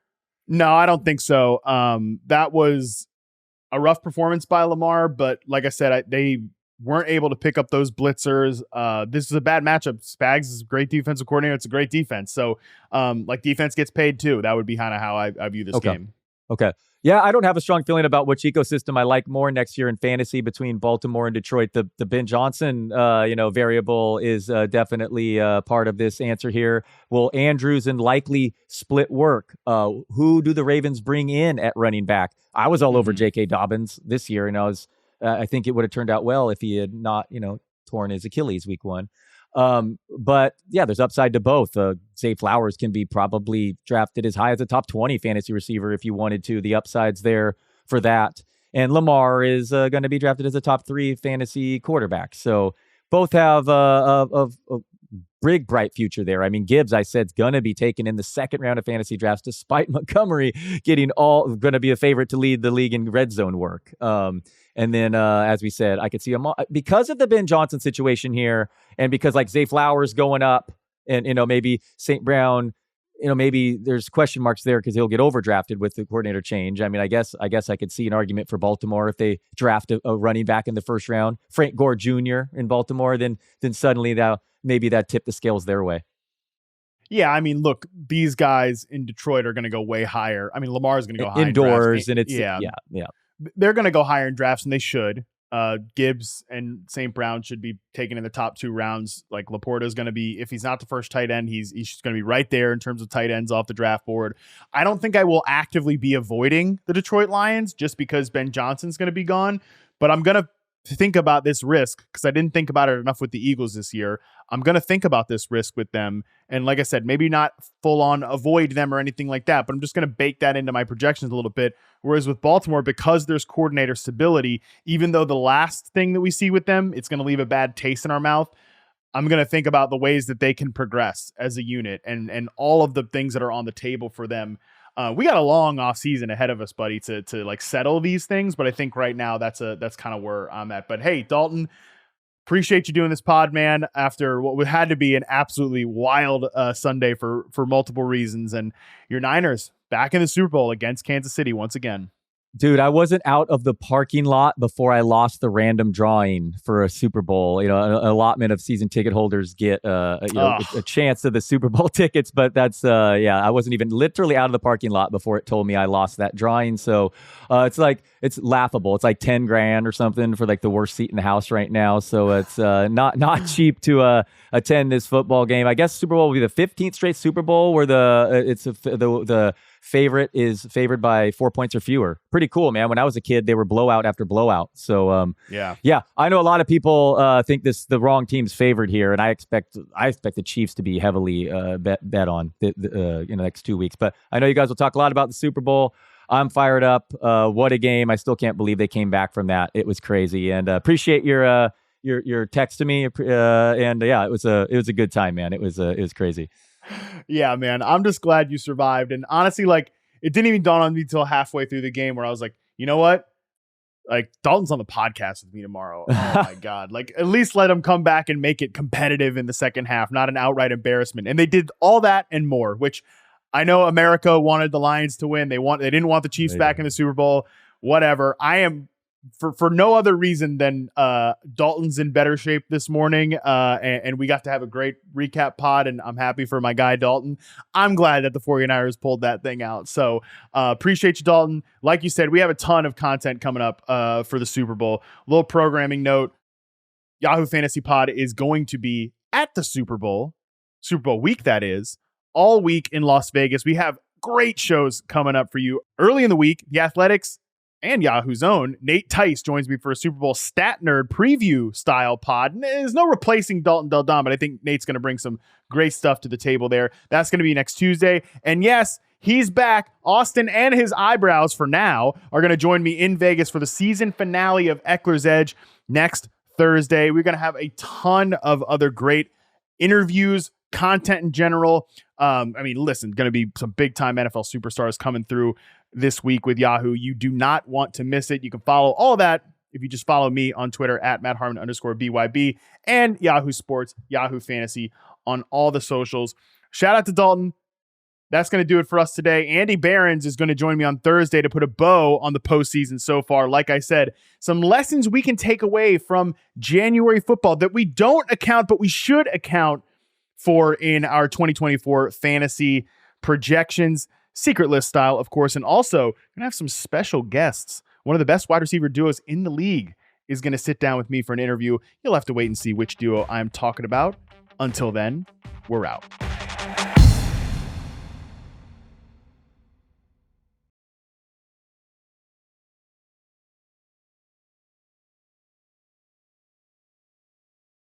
No, I don't think so. That was a rough performance by Lamar, but like I said, they weren't able to pick up those blitzers. This is a bad matchup. Spags is a great defensive coordinator. It's a great defense. So, defense gets paid too. That would be kind of how I view this game. Okay. Yeah, I don't have a strong feeling about which ecosystem I like more next year in fantasy between Baltimore and Detroit. The Ben Johnson, variable is definitely part of this answer here. Will Andrews and Likely split work? Who do the Ravens bring in at running back? I was all over J.K. Dobbins this year, and I think it would have turned out well if he had not, torn his Achilles week 1. But yeah, there's upside to both. Zay Flowers can be probably drafted as high as a top 20 fantasy receiver if you wanted to. The upside's there for that. And Lamar is going to be drafted as a top 3 fantasy quarterback. So both have a big, bright future there. I mean, Gibbs, I said, is going to be taken in the second round of fantasy drafts, despite Montgomery getting going to be a favorite to lead the league in red zone work. And then, as we said, I could see him because of the Ben Johnson situation here, and because like Zay Flowers going up, and maybe St. Brown, maybe there's question marks there because he'll get overdrafted with the coordinator change. I mean, I guess I could see an argument for Baltimore if they draft a running back in the first round, Frank Gore Jr. in Baltimore, then suddenly maybe that tipped the scales their way. Yeah, I mean, look, these guys in Detroit are going to go way higher. I mean, Lamar's going to go high indoors, and it's yeah. They're going to go higher in drafts, and they should. Gibbs and St. Brown should be taken in the top 2 rounds. Like, Laporta is going to be, if he's not the first tight end, he's going to be right there in terms of tight ends off the draft board. I don't think I will actively be avoiding the Detroit Lions just because Ben Johnson's going to be gone, but I'm going to think about this risk because I didn't think about it enough with the Eagles this year. I'm going to think about this risk with them. And like I said, maybe not full on avoid them or anything like that, but I'm just going to bake that into my projections a little bit. Whereas with Baltimore, because there's coordinator stability, even though the last thing that we see with them, it's going to leave a bad taste in our mouth. I'm going to think about the ways that they can progress as a unit and all of the things that are on the table for them. We got a long off season ahead of us, buddy, to like settle these things. But I think right now that's kind of where I'm at. But hey, Dalton, appreciate you doing this pod, man, after what had to be an absolutely wild Sunday for multiple reasons. And your Niners back in the Super Bowl against Kansas City once again. Dude, I wasn't out of the parking lot before I lost the random drawing for a Super Bowl. You know, an allotment of season ticket holders get a chance to the Super Bowl tickets. But that's I wasn't even literally out of the parking lot before it told me I lost that drawing. So it's laughable. It's like $10,000 or something for like the worst seat in the house right now. So it's not cheap to attend this football game. I guess Super Bowl will be the 15th straight Super Bowl where the favorite is favored by 4 points or fewer. Pretty cool, man. When I was a kid, they were blowout after blowout. So yeah. I know a lot of people think the wrong team's favored here, and I expect the Chiefs to be heavily bet on the next 2 weeks. But I know you guys will talk a lot about the Super Bowl. I'm fired up. What a game! I still can't believe they came back from that. It was crazy, and appreciate your text to me. It was a good time, man. It was crazy. Yeah, man. I'm just glad you survived. And honestly, like, it didn't even dawn on me till halfway through the game where I was like, you know what? Like, Dalton's on the podcast with me tomorrow. Oh my God. Like, at least let him come back and make it competitive in the second half, not an outright embarrassment. And they did all that and more, which I know America wanted the Lions to win. They didn't want the Chiefs back in the Super Bowl, whatever. I am for no other reason than Dalton's in better shape this morning, and we got to have a great recap pod, and I'm happy for my guy Dalton. I'm glad that the 49ers pulled that thing out. So appreciate you, Dalton. Like you said, we have a ton of content coming up for the Super Bowl. Little programming note, Yahoo Fantasy Pod is going to be at the Super Bowl week, that is, all week in Las Vegas. We have great shows coming up for you. Early in the week, The Athletics and Yahoo's own Nate Tice joins me for a Super Bowl stat nerd preview style pod. There's no replacing Dalton Del Don, but I think Nate's going to bring some great stuff to the table there. That's going to be next Tuesday. And yes, he's back. Austin and his eyebrows for now are going to join me in Vegas for the season finale of Eckler's Edge next Thursday. We're going to have a ton of other great interviews, content in general. Listen, going to be some big time NFL superstars coming through this week with Yahoo. You do not want to miss it. You can follow all that if you just follow me on Twitter at @MattHarmon_BYB and Yahoo Sports, Yahoo Fantasy on all the socials. Shout out to Dalton. That's going to do it for us today. Andy Behrens is going to join me on Thursday to put a bow on the postseason so far. Like I said, some lessons we can take away from January football that we don't account, but we should account for in our 2024 fantasy projections. Secret list style, of course. And also, we're going to have some special guests. One of the best wide receiver duos in the league is going to sit down with me for an interview. You'll have to wait and see which duo I'm talking about. Until then, we're out.